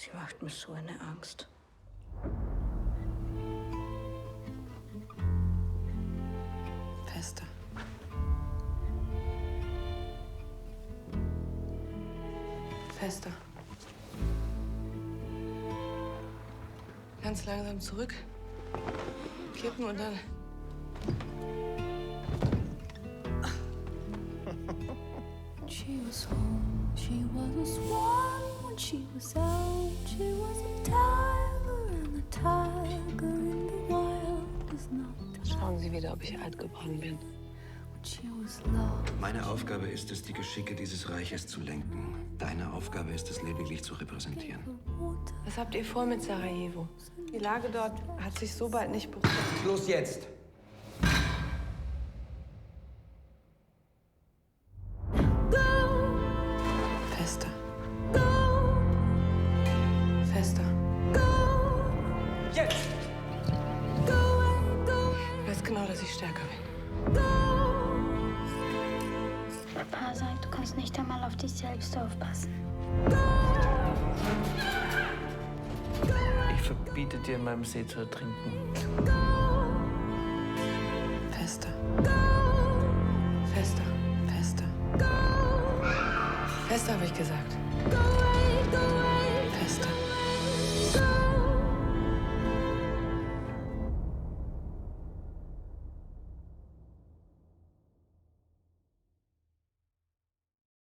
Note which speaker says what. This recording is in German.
Speaker 1: Sie macht mir so eine Angst.
Speaker 2: Fester. Fester. Ganz langsam zurück. Kippen und dann...
Speaker 3: She was home, she was a swan when she was out. She was a tiger and the tiger in the wild is not.
Speaker 2: Schauen Sie wieder, ob ich alt geworden bin.
Speaker 3: She was lost.
Speaker 4: Meine Aufgabe ist es, die Geschicke dieses Reiches zu lenken. Deine Aufgabe ist es, lediglich zu repräsentieren.
Speaker 2: Was habt ihr vor mit Sarajevo? Die Lage dort hat sich so bald nicht beruhigt.
Speaker 5: Los jetzt!
Speaker 2: Fester. Fester.
Speaker 5: Jetzt!
Speaker 2: Ich weiß genau, dass ich stärker bin.
Speaker 6: Papa sagt, du kannst nicht einmal auf dich selbst aufpassen.
Speaker 5: Ich verbiete dir, in meinem See zu ertrinken.
Speaker 2: Fester. Fester. Fester. Fester, habe ich gesagt.
Speaker 3: Go away,